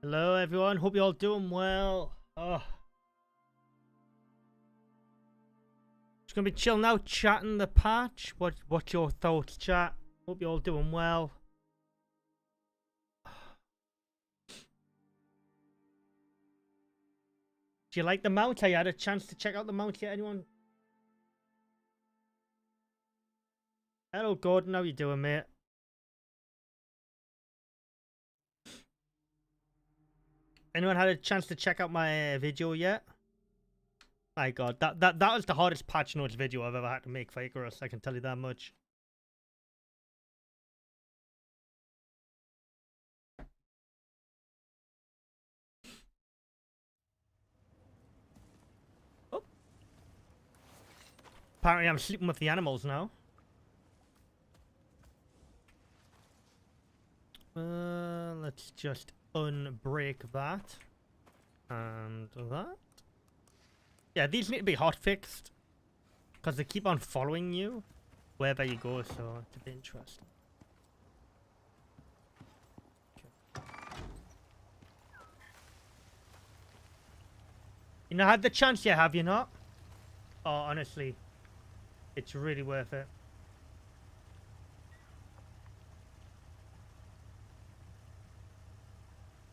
Hello everyone, hope you're all doing well. Just gonna be chilling out, chatting the patch. What's your thoughts, chat? Hope you're all doing well. Do you like the mount? I had a chance to check out the mount yet, anyone? Hello Gordon, how you doing, mate? Anyone had a chance to check out my video yet? My god, that was the hardest patch notes video I've ever had to make for Icarus, I can tell you that much. Oh. Apparently I'm sleeping with the animals now. Let's just unbreak that. And that. Yeah, these need to be hot fixed. Because they keep on following you wherever you go, so it's a bit interesting. You know, had the chance yet, have you not? Oh, honestly, it's really worth it.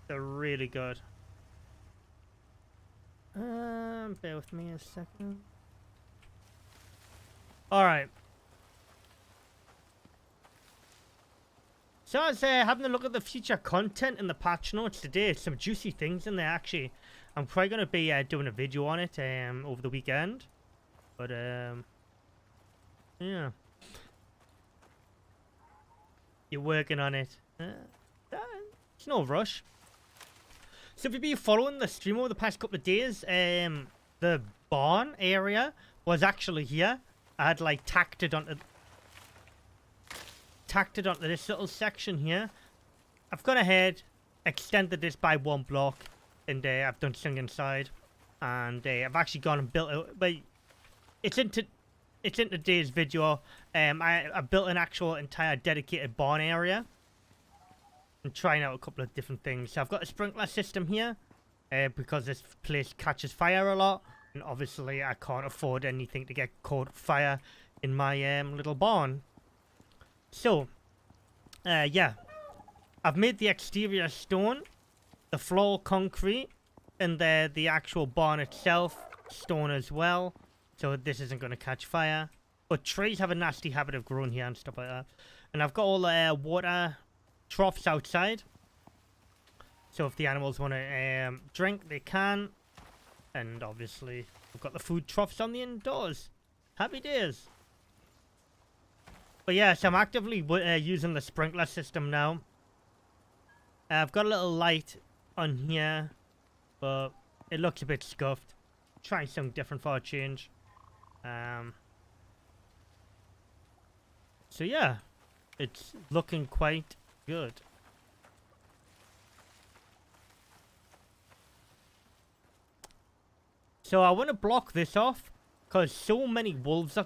They're really good. Bear with me a second. Alright. So I was having a look at the future content in the patch notes today. Some juicy things in there, actually. I'm probably going to be doing a video on it over the weekend. But, yeah. You're working on it. It's no rush. So if you've been following the stream over the past couple of days, the barn area was actually here. I had like tacked it onto this little section here. I've gone ahead, extended this by 1 block, and I've done something inside. And I've actually gone and built it, but it's in today's video. I built an actual entire dedicated barn area. And trying out a couple of different things. So I've got a sprinkler system here because this place catches fire a lot, and obviously I can't afford anything to get caught fire in my little barn. So yeah, I've made the exterior stone, the floor concrete, and the actual barn itself stone as well, so this isn't going to catch fire. But trees have a nasty habit of growing here and stuff like that. And I've got all the water troughs outside, so if the animals want to drink, they can. And obviously we've got the food troughs on the indoors. Happy days. But yeah, so I'm actively using the sprinkler system now. I've got a little light on here, but it looks a bit scuffed. Trying something different for a change. So yeah, it's looking quite good. So I want to block this off because so many wolves are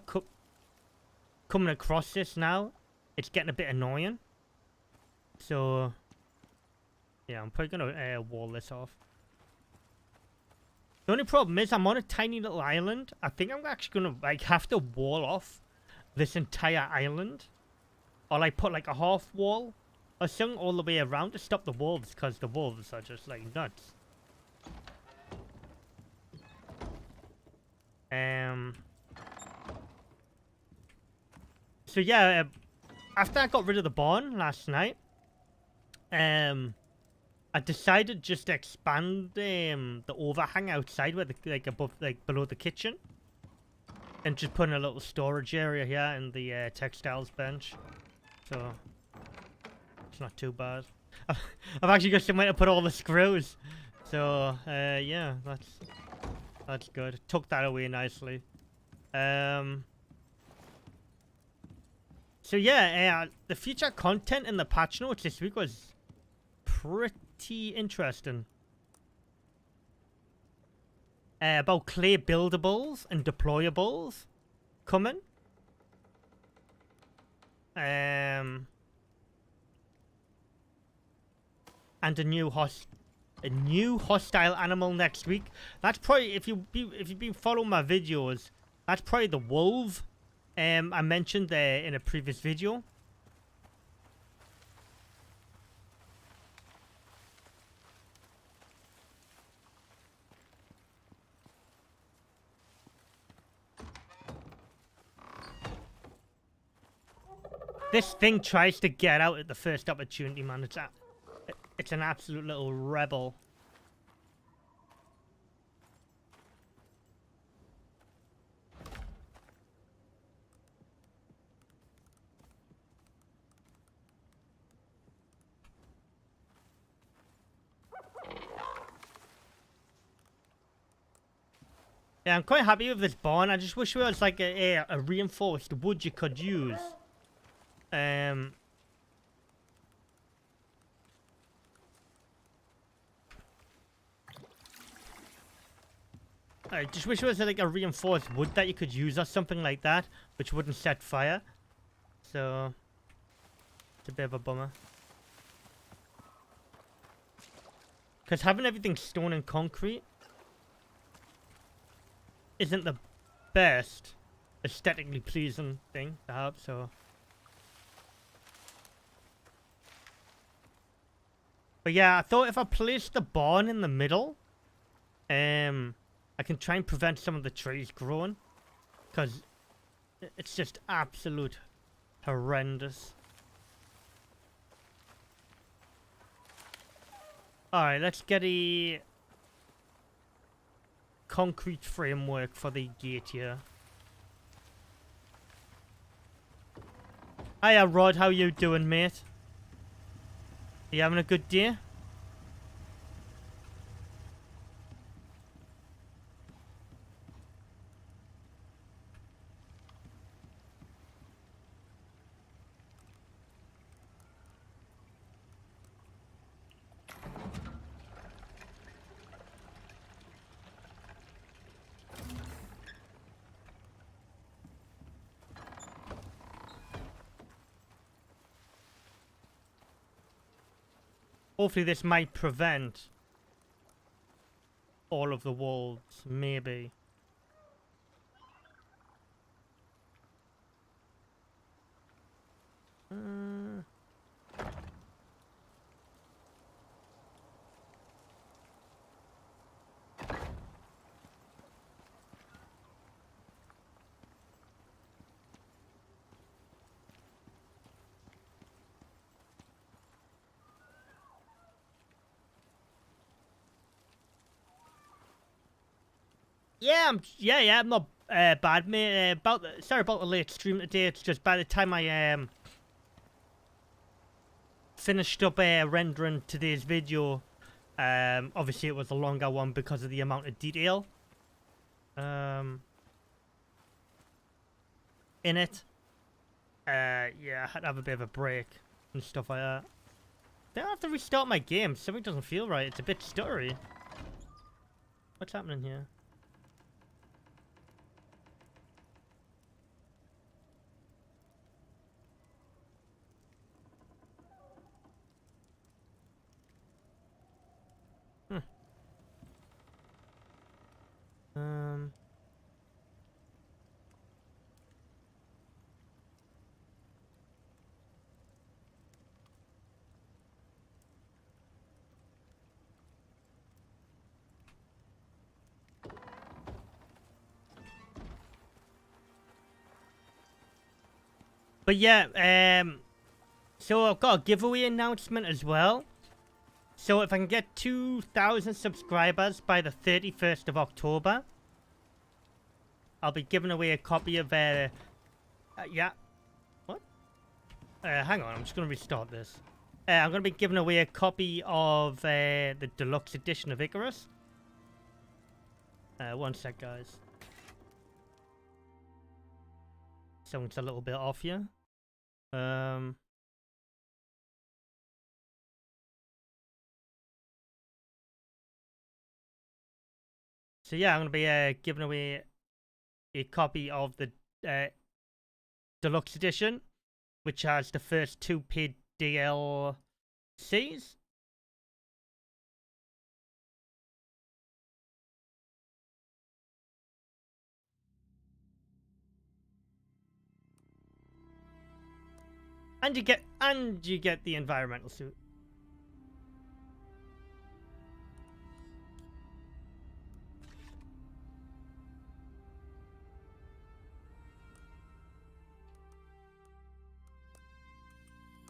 coming across this now. It's getting a bit annoying. So yeah, I'm probably gonna wall this off. The only problem is I'm on a tiny little island. I think I'm actually gonna like have to wall off this entire island, or like put like a half wall or something all the way around to stop the wolves, because the wolves are just like nuts. So yeah, after I got rid of the barn last night, I decided just to expand the overhang outside, where the below the kitchen, and just put in a little storage area here in the textiles bench. So it's not too bad. I've actually got somewhere to put all the screws. So yeah, that's good. Took that away nicely. So yeah, the future content in the patch notes this week was pretty interesting. About clay buildables and deployables coming. And a new a new hostile animal next week. That's probably, if you've been following my videos, that's probably the wolf I mentioned there in a previous video. This thing tries to get out at the first opportunity, man. It's an absolute little rebel. Yeah, I'm quite happy with this barn. I just wish there was like a reinforced wood you could use. I just wish there was like a reinforced wood that you could use or something like that, which wouldn't set fire. So, it's a bit of a bummer. Because having everything stone and concrete isn't the best aesthetically pleasing thing to have, so. But yeah, I thought if I placed the barn in the middle, I can try and prevent some of the trees growing. Because it's just absolute horrendous. Alright, let's get a concrete framework for the gate here. Hiya Rod, how you doing, mate? Are you having a good day? Hopefully this might prevent all of the wolves, maybe. Yeah, I'm not bad, mate. Sorry about the late stream today. It's just by the time I finished up rendering today's video, obviously it was a longer one because of the amount of detail in it. Yeah, I had to have a bit of a break and stuff like that. Then I have to restart my game. Something doesn't feel right. It's a bit stuttery. What's happening here? But yeah, so I've got a giveaway announcement as well. So if I can get 2,000 subscribers by the 31st of October, I'll be giving away a copy of, yeah. What? Hang on, I'm just going to restart this. I'm going to be giving away a copy of the deluxe edition of Icarus. One sec, guys. Something's a little bit off here. So yeah, I'm going to be giving away a copy of the deluxe edition, which has the first 2 paid DLCs. And you get the environmental suit.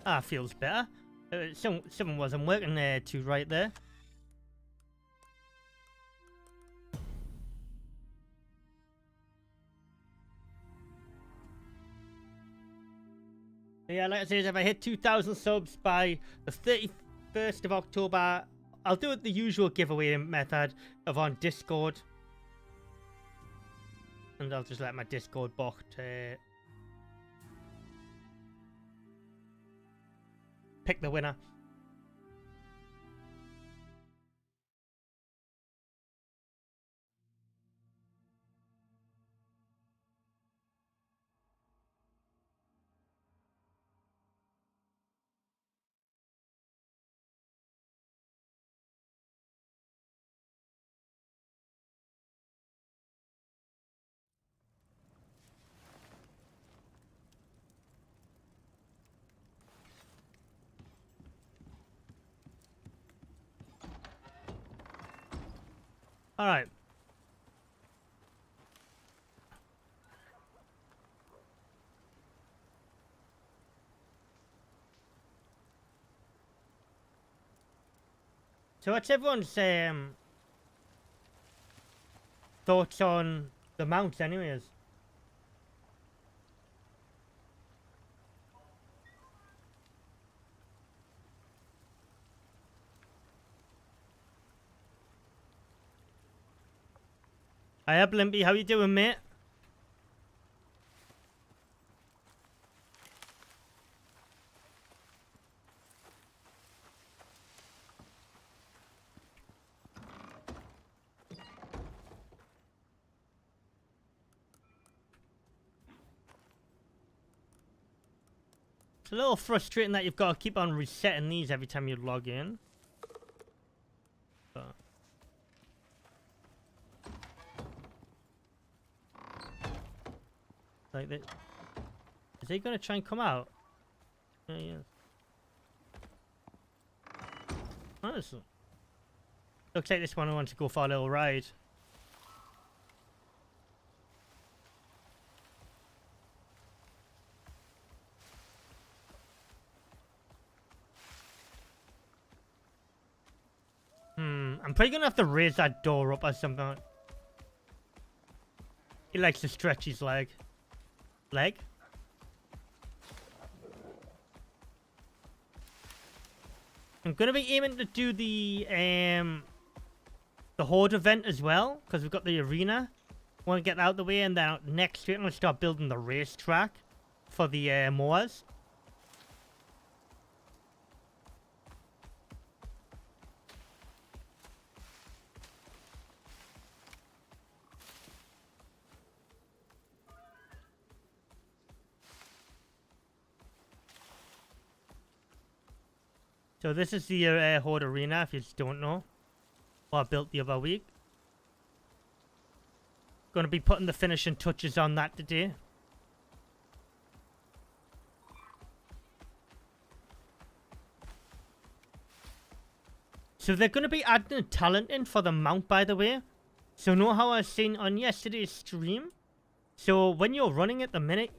Ah, feels better. Someone wasn't working there too right there. Yeah, like I said, if I hit 2,000 subs by the 31st of October, I'll do it the usual giveaway method of on Discord. And I'll just let my Discord bot pick the winner. Alright. So what's everyone's thoughts on the mounts anyways? Hi up, Limpy, how you doing, mate? It's a little frustrating that you've got to keep on resetting these every time you log in. But like that. Is he gonna try and come out? Yeah, he is. Nice. Looks like this one wants to go for a little ride. I'm probably gonna have to raise that door up or something. He likes to stretch his leg. Leg? I'm gonna be aiming to do the horde event as well, because we've got the arena. Want to get that out of the way, and then next week I'm gonna start building the racetrack for the mowers. So this is the horde arena, if you just don't know. What I built the other week. Gonna be putting the finishing touches on that today. So they're gonna be adding a talent in for the mount, by the way. So know how I was saying on yesterday's stream? So when you're running at the minute,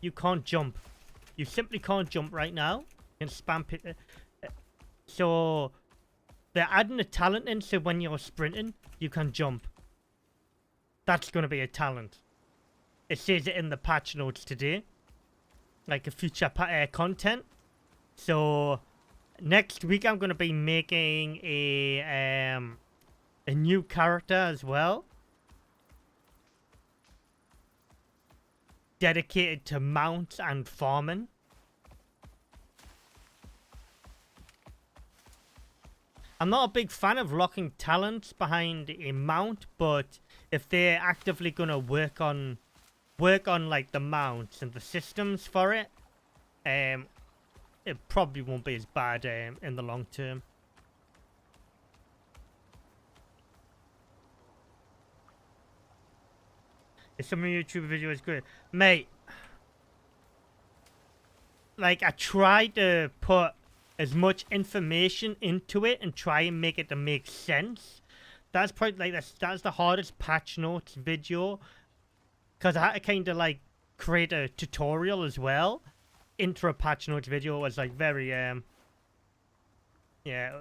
you can't jump. You simply can't jump right now. You can spam it. So they're adding a talent in, so when you're sprinting, you can jump. That's going to be a talent. It says it in the patch notes today. Like a future content. So next week I'm going to be making a new character as well. Dedicated to mounts and farming. I'm not a big fan of locking talents behind a mount, but if they're actively gonna work on like the mounts and the systems for it, it probably won't be as bad in the long term. If some of your YouTube videos good, mate. like, I try to put as much information into it and try and make it to make sense. That's probably, like, that's the hardest patch notes video, because I had to kind of, like, create a tutorial as well into a patch notes video. It was, like, very, yeah,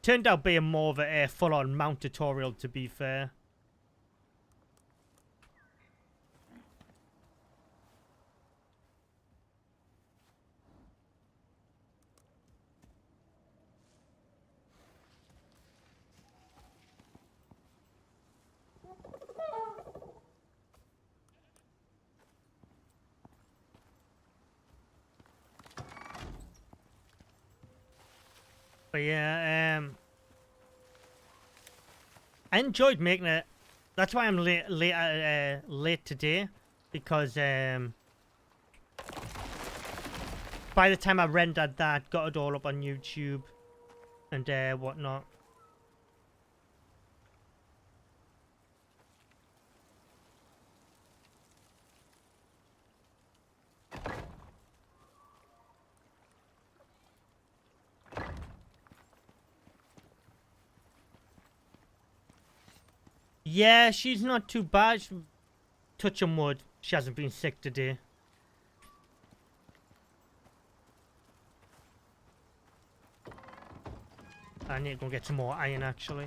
turned out being more of a full-on mount tutorial, to be fair. But yeah, I enjoyed making it. That's why I'm late today, because by the time I rendered that, got it all up on YouTube and whatnot. Yeah, she's not too bad. Touch on wood, she hasn't been sick today. I need to go get some more iron, actually.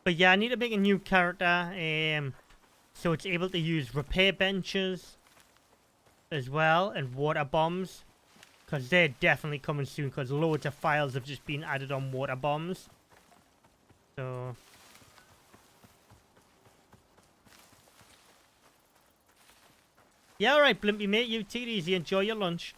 But yeah, I need to make a new character, so it's able to use repair benches as well, and water bombs. Because they're definitely coming soon, because loads of files have just been added on water bombs. So... yeah, alright, Blimpy mate, you take it easy, enjoy your lunch.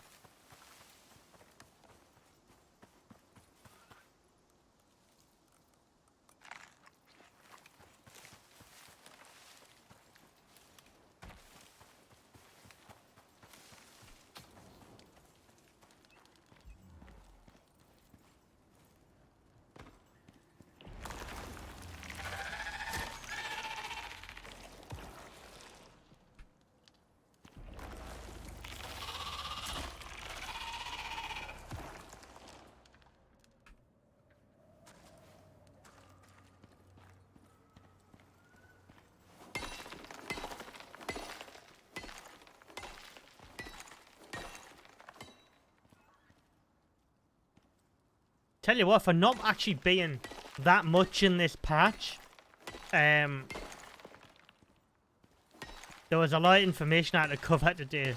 Tell you what, for not actually being that much in this patch, there was a lot of information I had to cover today.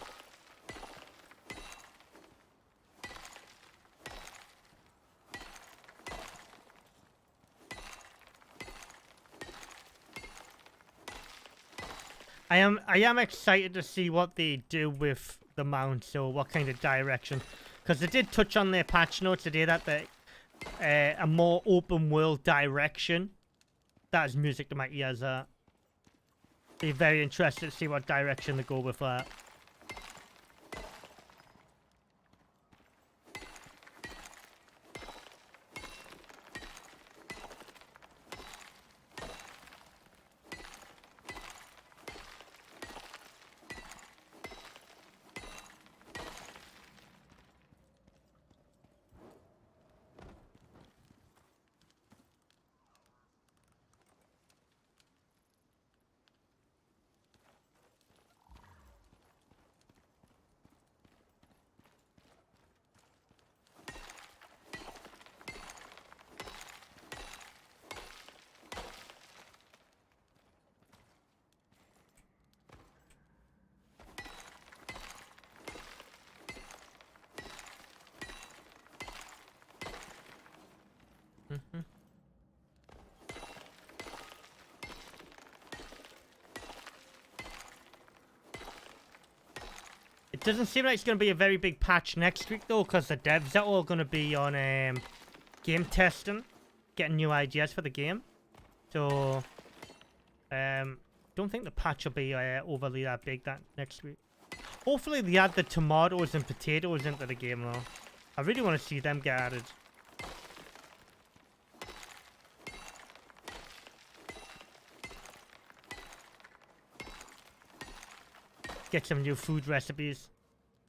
I am excited to see what they do with the mount, so what kind of direction. Because they did touch on their patch notes today that they a more open world direction. That is music to my ears. Be very interested to see what direction they go with that. It doesn't seem like it's going to be a very big patch next week though, because the devs are all going to be on game testing, getting new ideas for the game. So, don't think the patch will be overly that big that next week. Hopefully they add the tomatoes and potatoes into the game though. I really want to see them get added. get some new food recipes.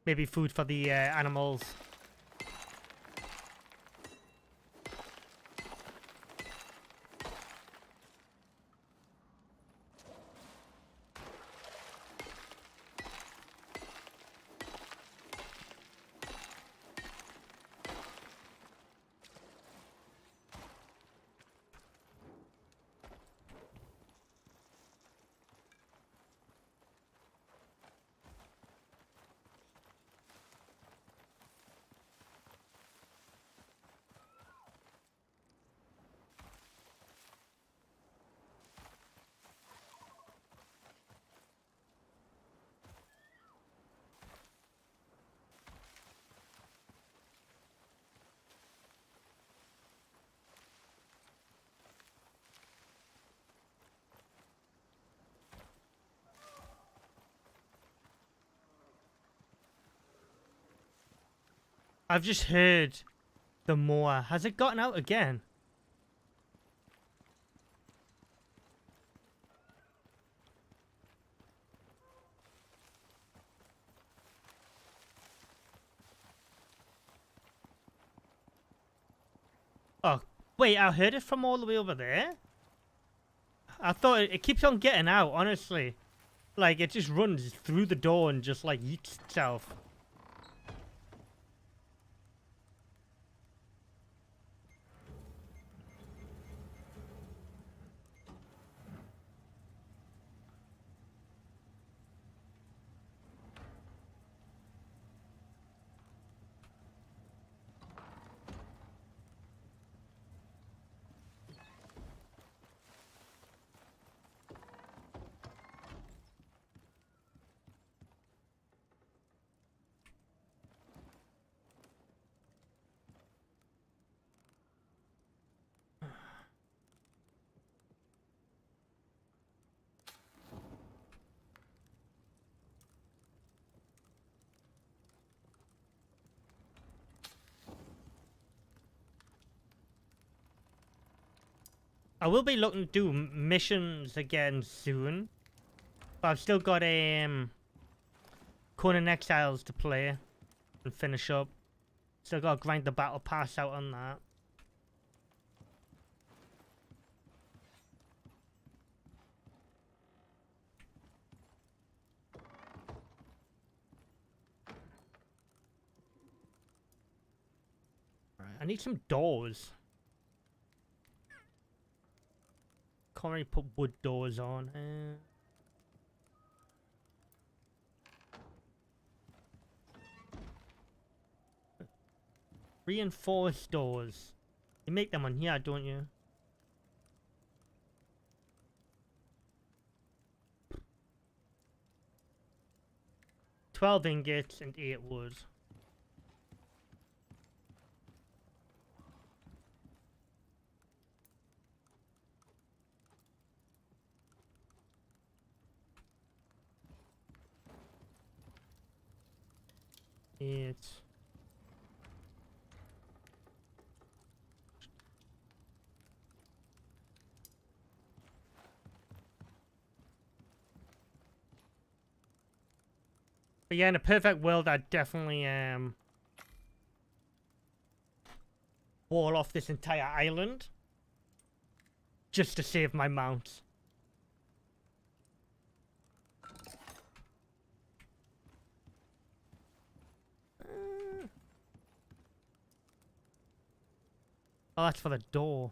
Maybe food for the animals. I've just heard the mower. Has it gotten out again? Oh, wait, I heard it from all the way over there? I thought it keeps on getting out, honestly. Like, it just runs through the door and just, like, eats itself. I will be looking to do missions again soon. But I've still got Conan Exiles to play and finish up. Still gotta grind the battle pass out on that. Right, I need some doors. Can't really put wood doors on. Reinforced doors. You make them on here, don't you? $12 ingots and 8 wood. It's but yeah, in a perfect world, I'd definitely wall off this entire island just to save my mounts. Oh, that's for the door.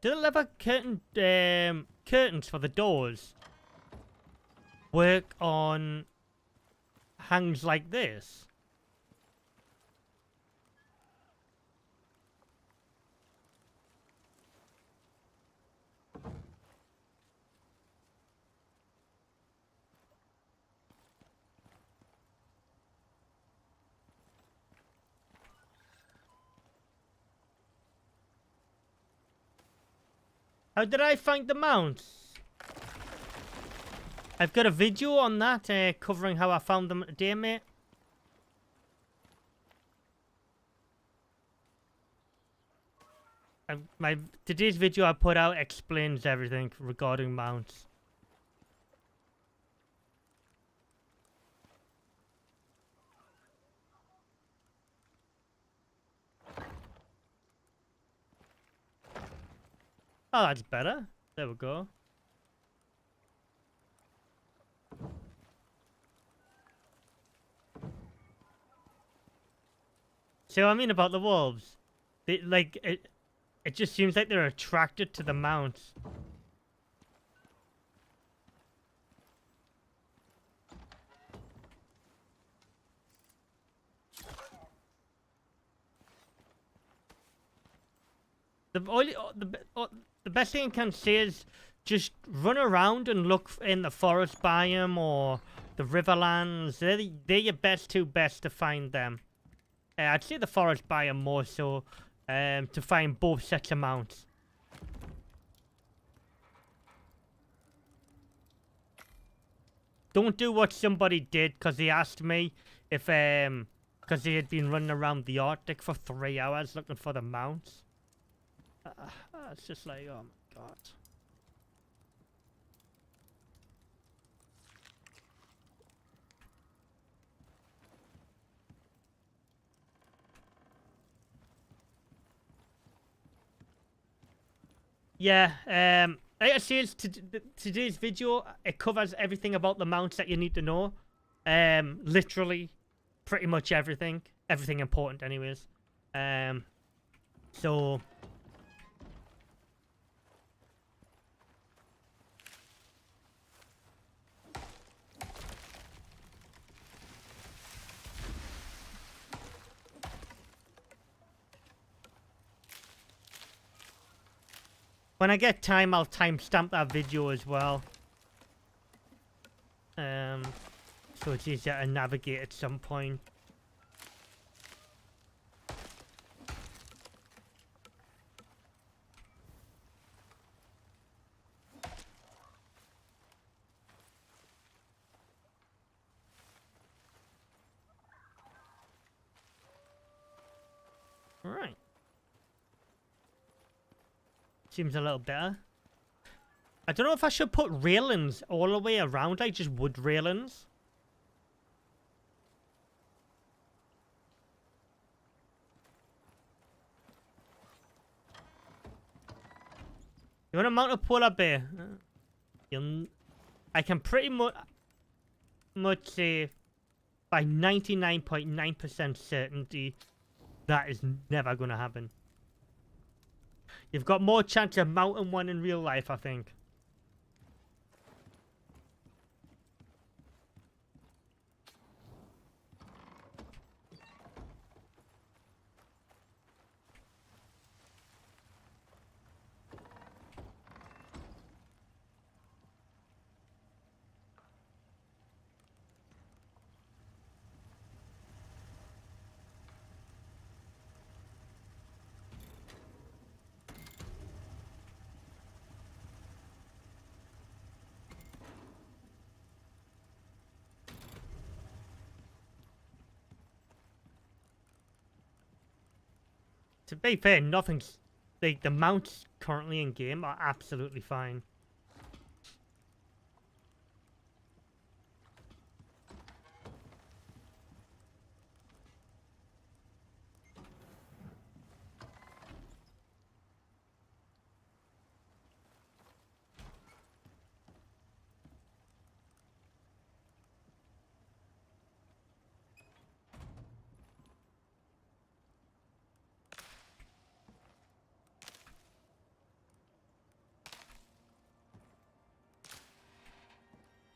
Do the leather curtains for the doors work on hangs like this? How did I find the mounts? I've got a video on that covering how I found them today, mate. Today's video I put out explains everything regarding mounts. Oh, that's better. There we go. See what I mean about the wolves? They, like, it just seems like they're attracted to the mounts. The best thing I can say is just run around and look in the forest biome or the riverlands. They're your best two best to find them. I'd say the forest biome more so, to find both sets of mounts. Don't do what somebody did, because they asked me if, because they had been running around the Arctic for 3 hours looking for the mounts. It's just like, oh my god. Yeah, like I say, today's video, it covers everything about the mounts that you need to know. Literally, pretty much everything. Everything important anyways. So... when I get time, I'll timestamp that video as well. So it's easier to navigate at some point. Alright. Seems a little better. I don't know if I should put railings all the way around, like just wood railings. You want to mount a polar bear? I can pretty much say by 99.9% certainty that is never going to happen. You've got more chance of mounting one in real life, I think. To be fair, nothing's... the mounts currently in game are absolutely fine.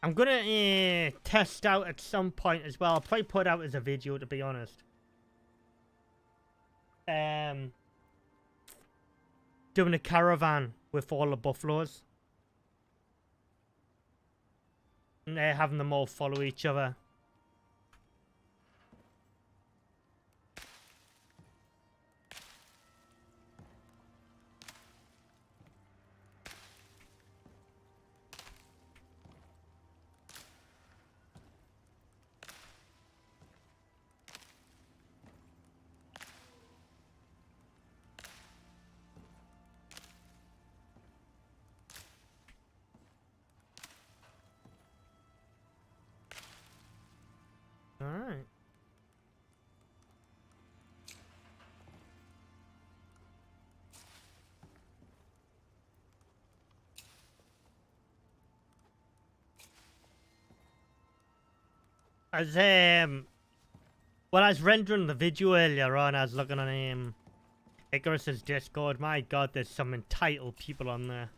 I'm gonna test out at some point as well. I'll probably put it out as a video, to be honest. Doing a caravan with all the buffaloes. And having them all follow each other. As when I was rendering the video earlier on, I was looking on Icarus's Discord. My God, there's some entitled people on there.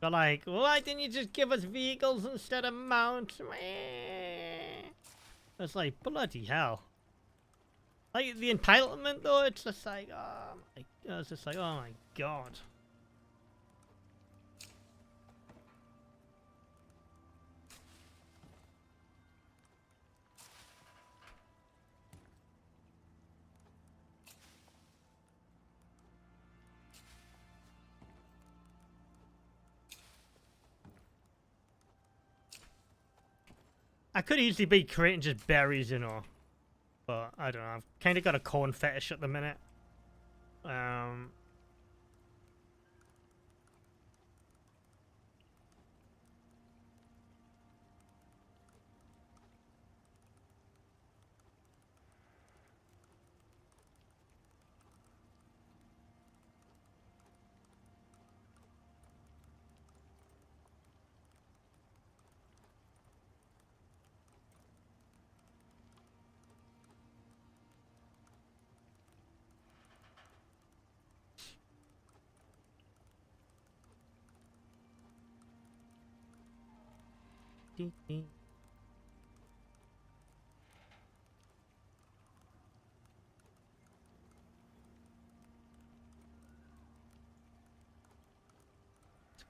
They're like, why didn't you just give us vehicles instead of mounts? It's like, bloody hell. Like, the entitlement, though, it's just like, oh my, it's just like, oh my God. I could easily be creating just berries, you know. But, I don't know, I've kind of got a corn fetish at the minute.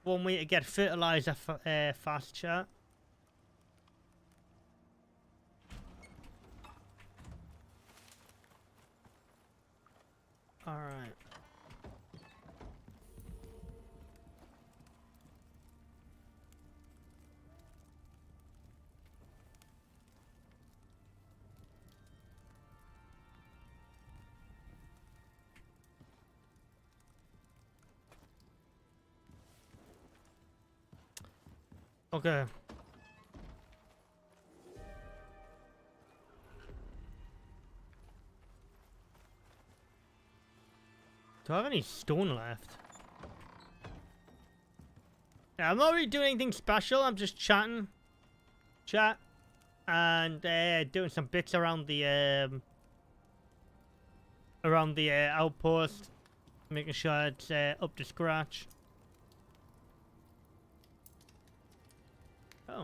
One way to get fertilizer fast, chat. Alright. Okay. Do I have any stone left? Yeah, I'm not really doing anything special. I'm just chatting. Chat. And doing some bits around the outpost. Making sure it's up to scratch. Oh.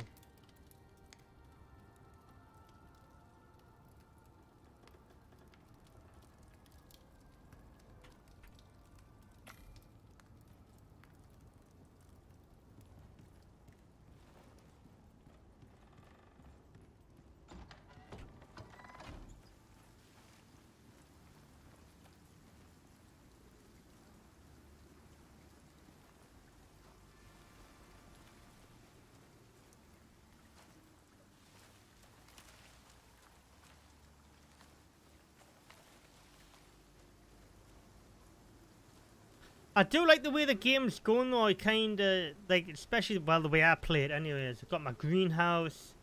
I do like the way the game's going though. I kinda like, especially well the way I play it anyways. I've got my greenhouse.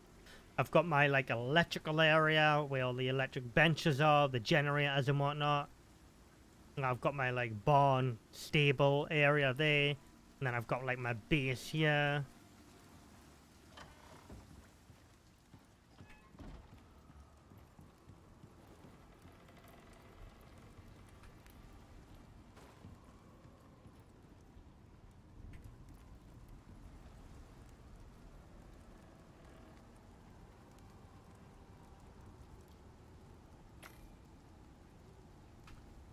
I've got my like electrical area where all the electric benches are, the generators and whatnot. And I've got my like barn stable area there. And then I've got like my base here.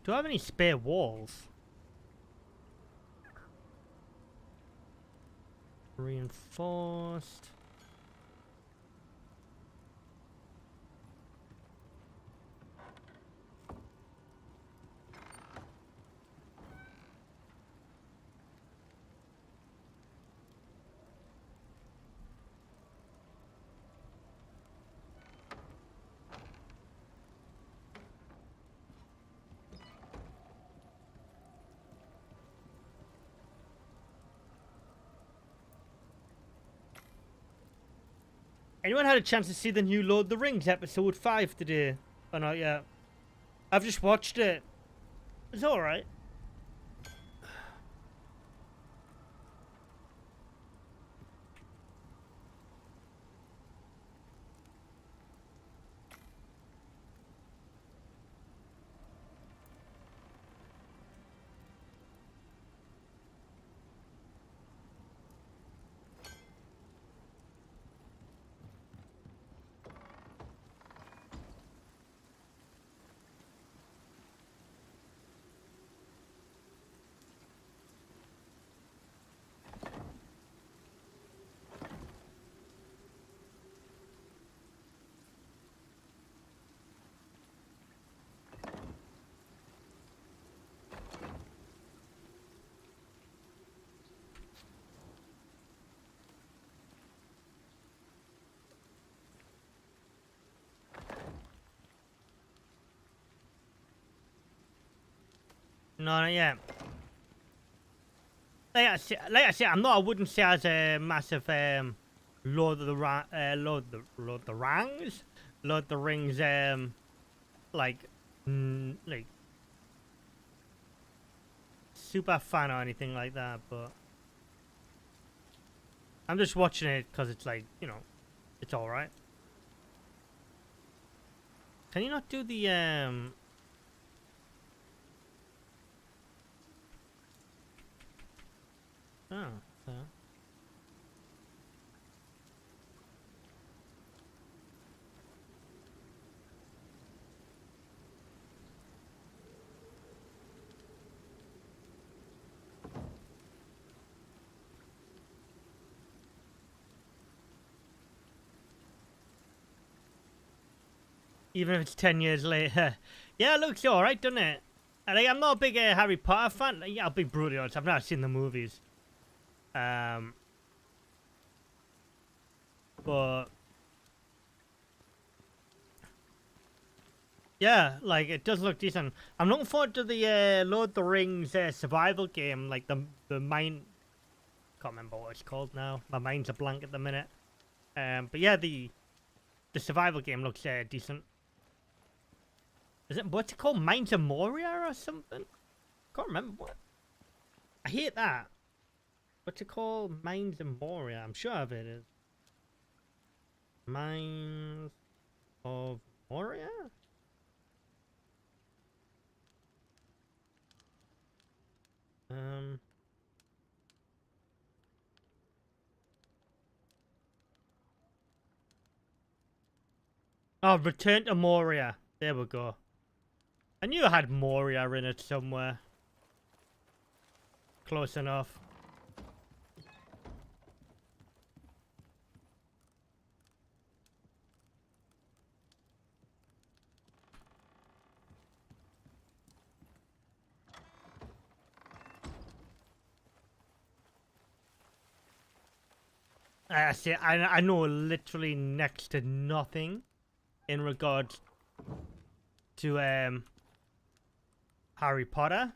Do I have any spare walls? Reinforced. Anyone had a chance to see the new Lord of the Rings episode 5 today? Or not yet? I've just watched it. It's alright. No, not yet. Like I said, I wouldn't say as a massive Lord of the Rings like like super fan or anything like that, but I'm just watching it because it's like, you know, it's all right. Can you not do the oh, even if it's 10 years later. Yeah, it looks all right, doesn't it? Like, I'm not a big Harry Potter fan. Like, yeah, I'll be brutally honest. I've not seen the movies. But yeah, like it does look decent. I'm looking forward to the Lord of the Rings survival game, like the mine. Can't remember what it's called now. My mind's a blank at the minute. But yeah, the survival game looks decent. Is it what's it called? Mines of Moria or something? Can't remember what. I hate that. What's it called? Mines of Moria. I'm sure of it is. Mines of Moria? Oh, Return to Moria. There we go. I knew I had Moria in it somewhere. Close enough. I see. I know literally next to nothing in regards to Harry Potter.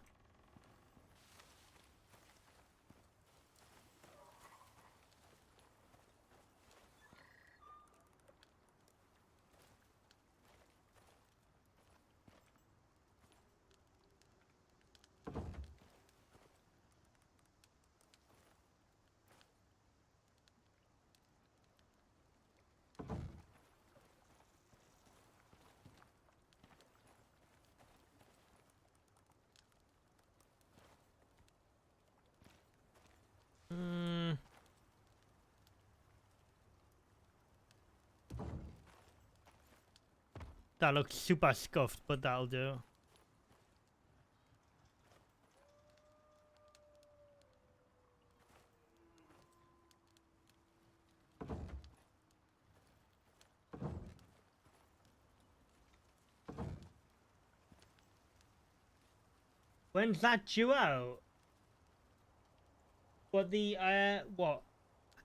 That looks super scuffed, but that'll do. When's that due out? What the what?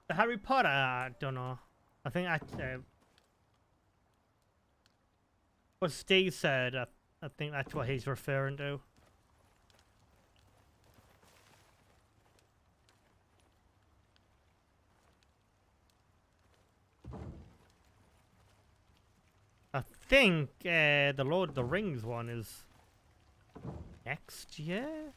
The Harry Potter? I don't know. I think that's what Steve said. I think that's what he's referring to. I think the Lord of the Rings one is next year.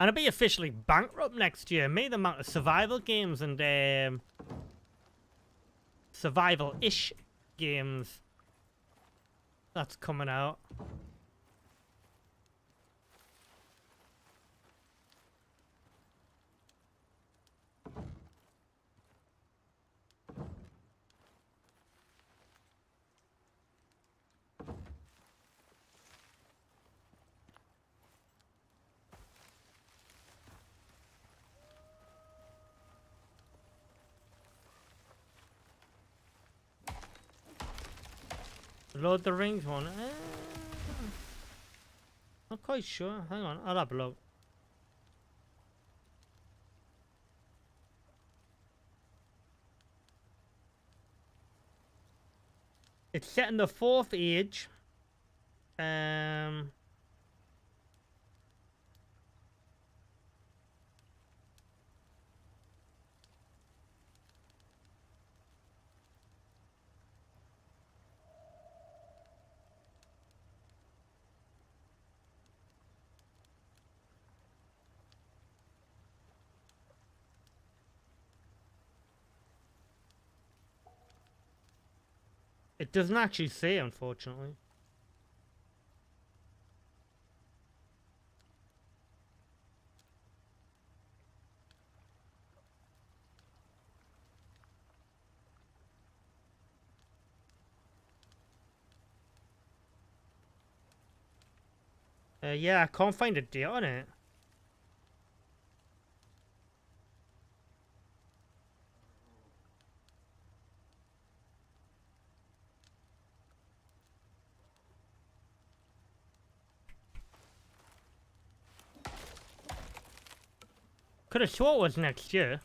And I'll be officially bankrupt next year. Me, the amount of survival games and survival-ish games that's coming out. Lord of the Rings one. Not quite sure. Hang on, I'll have a look. It's set in the 4th age. Um, it doesn't actually say, unfortunately. Yeah, I can't find a date on it. Could have swore it was next year.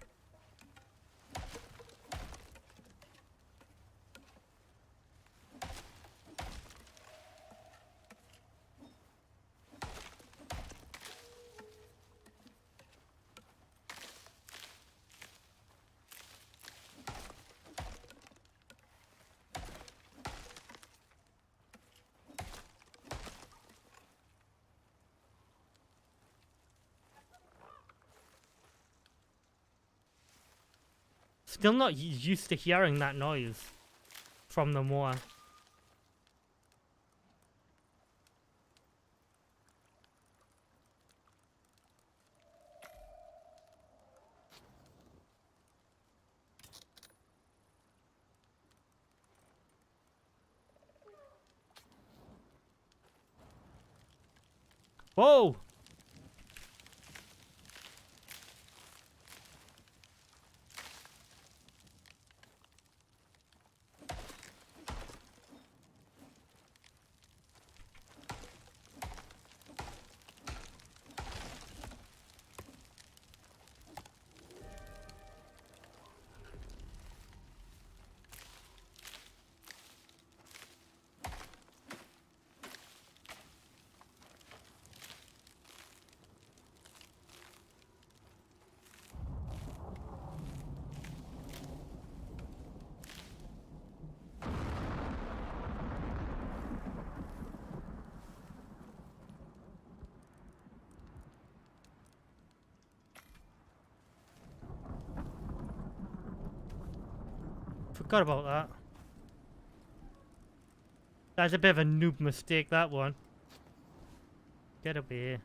Still not used to hearing that noise from the moor. Whoa! Forgot about that. That's a bit of a noob mistake, that one. Get up here.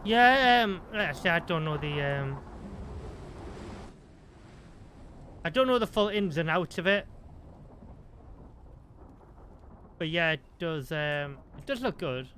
Yeah, like I said, I don't know the full ins and outs of it. But yeah, it does look good.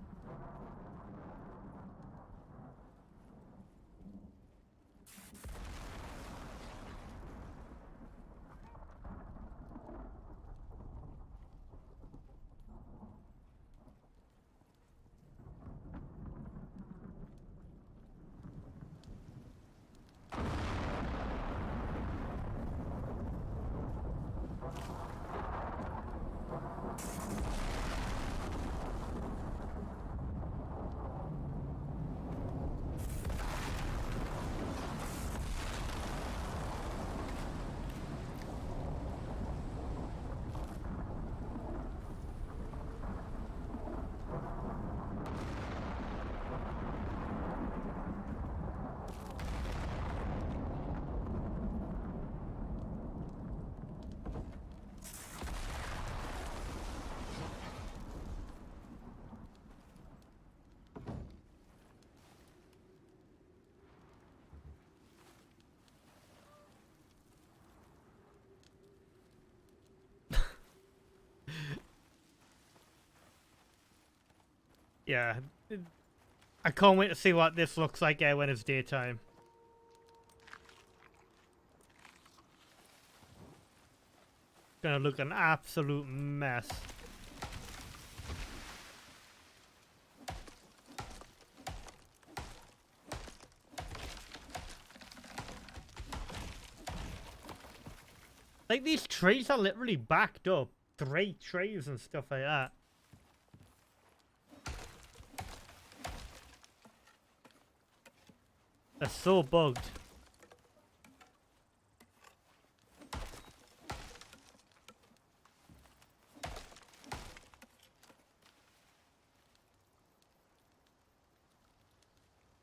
Yeah. I can't wait to see what this looks like when it's daytime. Gonna look an absolute mess. Like, these trees are literally backed up. 3 trees and stuff like that. They're so bugged.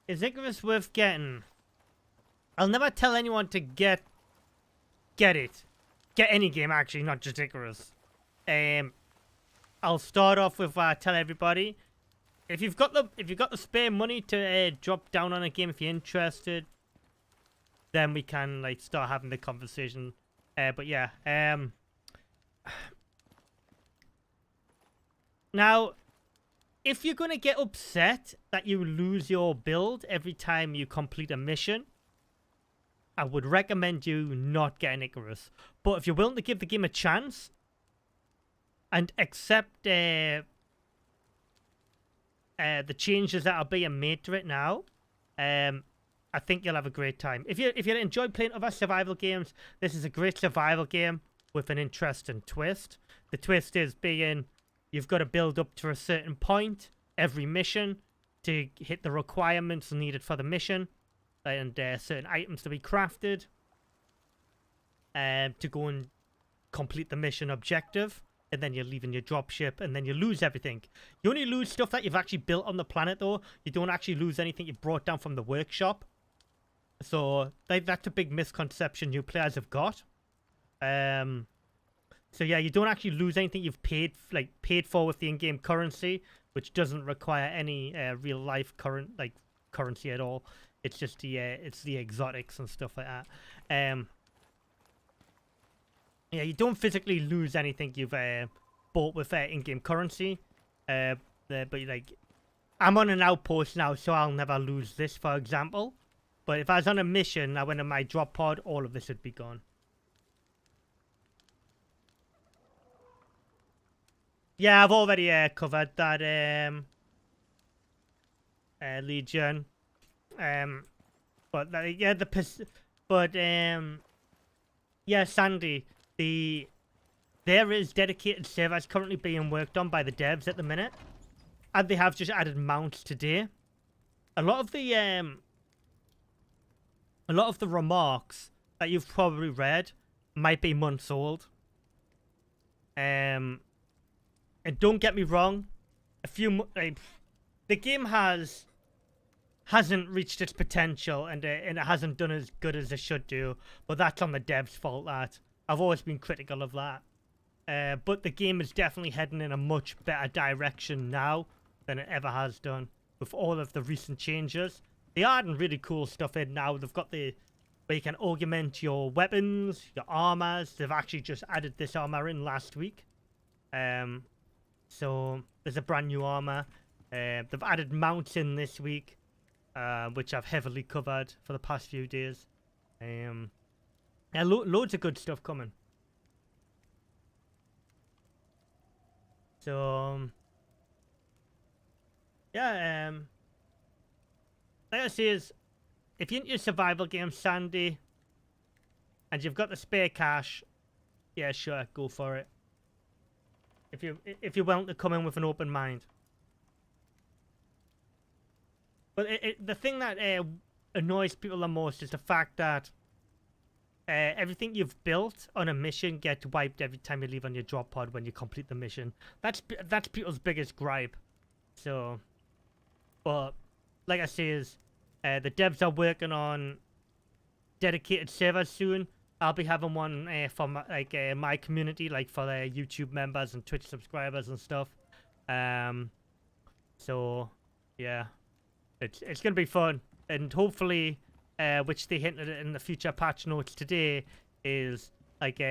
Is Icarus worth getting? I'll never tell anyone to get it. Get any game, actually, not just Icarus. I'll start off with tell everybody, if you've got the spare money to drop down on a game, if you're interested, then we can like start having the conversation. But yeah, now, if you're gonna get upset that you lose your build every time you complete a mission, I would recommend you not getting Icarus. But if you're willing to give the game a chance and accept the changes that are being made to it now, I think you'll have a great time. If you enjoy playing other survival games, this is a great survival game with an interesting twist. The twist is being you've got to build up to a certain point every mission to hit the requirements needed for the mission, and certain items to be crafted to go and complete the mission objective. And then you're leaving your dropship, and then you lose everything. You only lose stuff that you've actually built on the planet, though. You don't actually lose anything you brought down from the workshop. So that's a big misconception new players have got. So yeah, you don't actually lose anything you've paid for with the in-game currency, which doesn't require any real life currency at all. It's just the exotics and stuff like that. Yeah, you don't physically lose anything you've bought with in-game currency. But like, I'm on an outpost now, so I'll never lose this, for example. But if I was on a mission, I went in my drop pod, all of this would be gone. Yeah, I've already covered that Legion. But yeah, yeah, Sandy. There is dedicated servers currently being worked on by the devs at the minute, and they have just added mounts today. A lot of the remarks that you've probably read might be months old. And don't get me wrong, the game hasn't reached its potential, and it hasn't done as good as it should do. But that's on the devs' fault. That I've always been critical of that. But the game is definitely heading in a much better direction now than it ever has done with all of the recent changes. They are adding really cool stuff in now. They've got where you can augment your weapons, your armors. They've actually just added this armor in last week. So there's a brand new armor. They've added mounts in this week, which I've heavily covered for the past few days. Yeah, loads of good stuff coming. So, yeah, like I say, is if you're into survival games, Sandy, and you've got the spare cash, yeah, sure, go for it. If you're willing to come in with an open mind. But the thing that annoys people the most is the fact that everything you've built on a mission gets wiped every time you leave on your drop pod when you complete the mission. That's people's biggest gripe. So, but like I say, is the devs are working on dedicated servers soon. I'll be having one for my community, like for the YouTube members and Twitch subscribers and stuff. So yeah, it's gonna be fun, and hopefully, which they hinted at in the future patch notes today, is like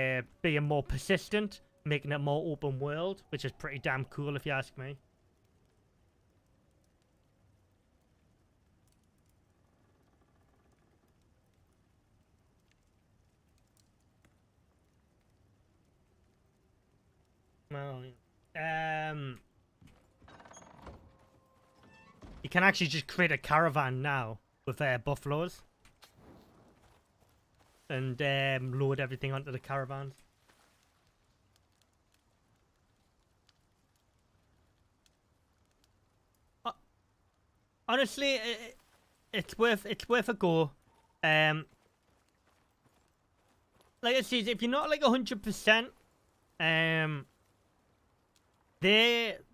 being more persistent, making it more open world, which is pretty damn cool if you ask me. Well, you can actually just create a caravan now with buffaloes and load everything onto the caravans. Honestly, it's worth a go. Like I said, if you're not like 100%,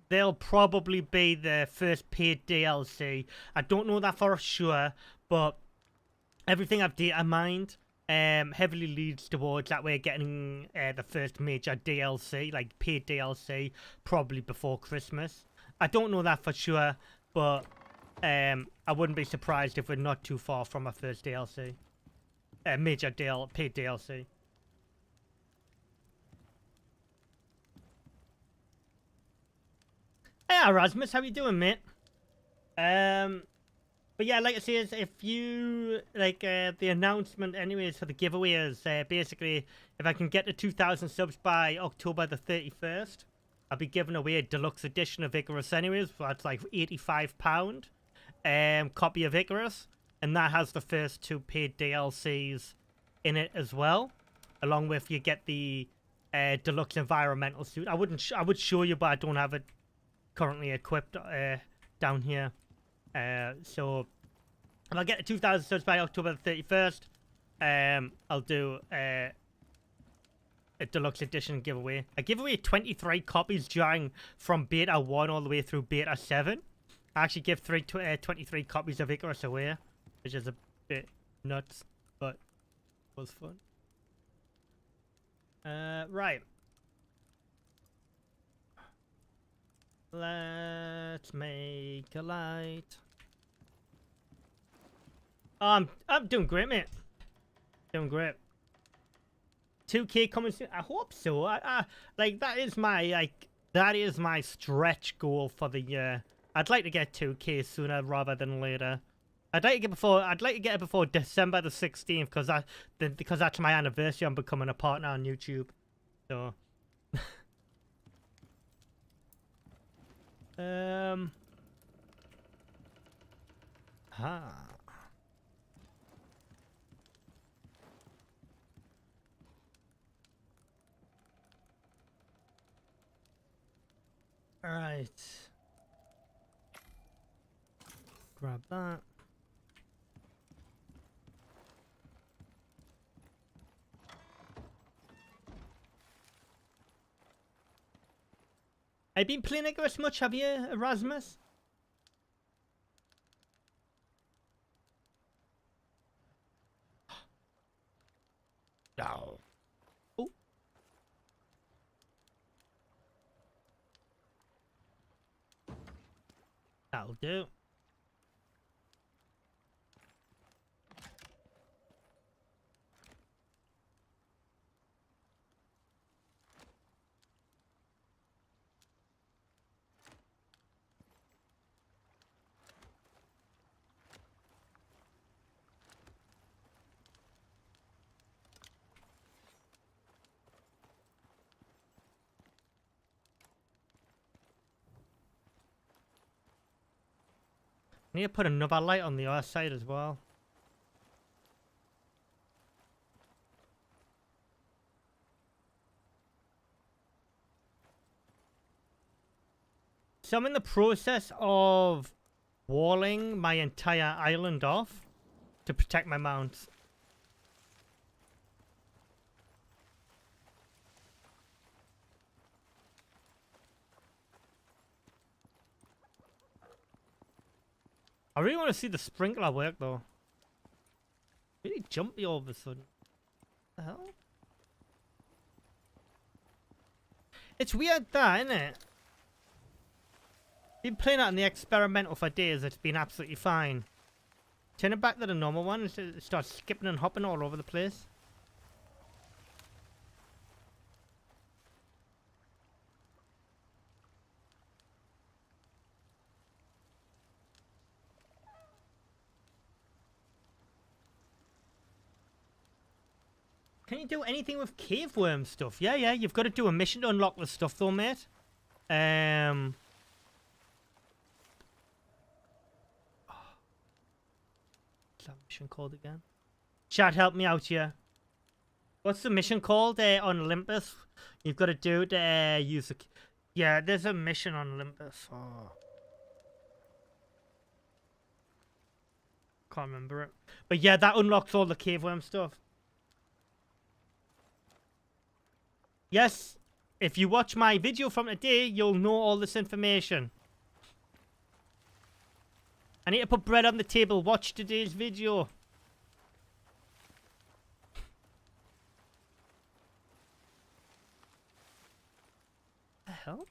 they'll probably be the first paid DLC. I don't know that for sure, but everything I've data mined heavily leads towards that way getting the first major DLC, like paid DLC, probably before Christmas. I don't know that for sure, but I wouldn't be surprised if we're not too far from our first DLC. Major paid DLC. Hey Erasmus, how you doing, mate? But yeah, like I say, is if you like the announcement, anyways, for the giveaway is basically if I can get to 2,000 subs by October the 31st, I'll be giving away a deluxe edition of Icarus, anyways. So that's like £85 copy of Icarus, and that has the first 2 paid DLCs in it as well, along with you get the deluxe environmental suit. I would show you, but I don't have it currently equipped down here. So if I get to 2,000 subs by October the 31st, I'll do a deluxe edition giveaway. I give away 23 copies from beta 1 all the way through beta 7. I actually give 23 copies of Icarus away, which is a bit nuts, but it was fun. Right. Let's make a light. I'm doing great, mate. Doing great. 2K coming soon. I hope so. Like that is my stretch goal for the year. I'd like to get 2K sooner rather than later. I'd like to get it before December the 16th because that's my anniversary. I'm becoming a partner on YouTube. So all right. Grab that. Have you been playing Icarus much, have you, Erasmus? No. Oh. That'll do. I need to put another light on the other side as well. So I'm in the process of walling my entire island off to protect my mounts. I really want to see the sprinkler work though. Really jumpy all of a sudden. What the hell? It's weird that, isn't it? Been playing it on the experimental for days, it's been absolutely fine. Turn it back to the normal one, it starts skipping and hopping all over the place. Can you do anything with cave worm stuff? Yeah, yeah. You've got to do a mission to unlock the stuff, though, mate. What's that mission called again? Chat, help me out here. What's the mission called on Olympus? You've got to do to use the... Yeah, there's a mission on Olympus. Oh. Can't remember it. But yeah, that unlocks all the cave worm stuff. Yes, if you watch my video from today, you'll know all this information. I need to put bread on the table. Watch today's video. The hell?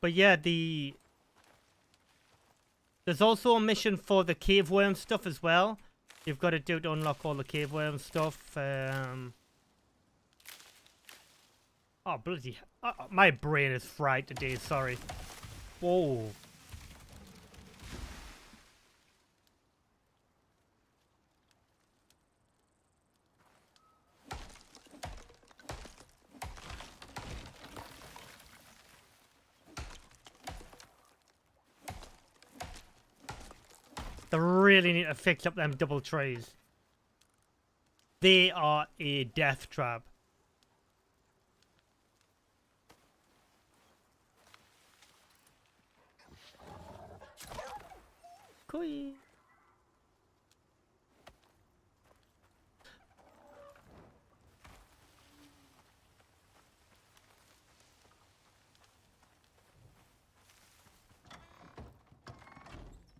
But yeah, there's also a mission for the cave worm stuff as well. You've got to do to unlock all the cave worm stuff. Oh, bloody... my brain is fried today, sorry. Whoa. They really need to fix up them double trees. They are a death trap. Cool.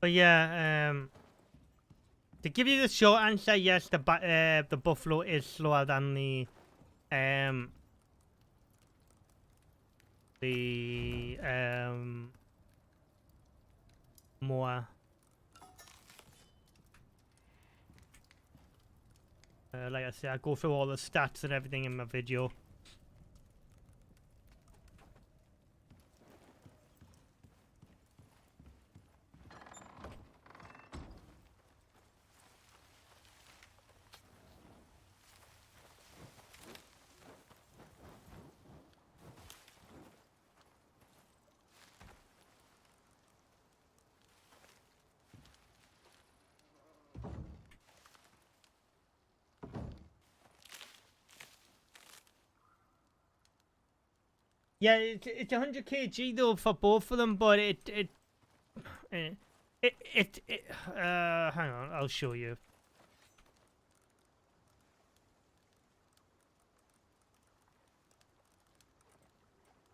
But yeah, to give you the short answer, yes, the buffalo is slower than the more. Like I said, I go through all the stats and everything in my video. Yeah, it's 100 kg though for both of them, but hang on, I'll show you.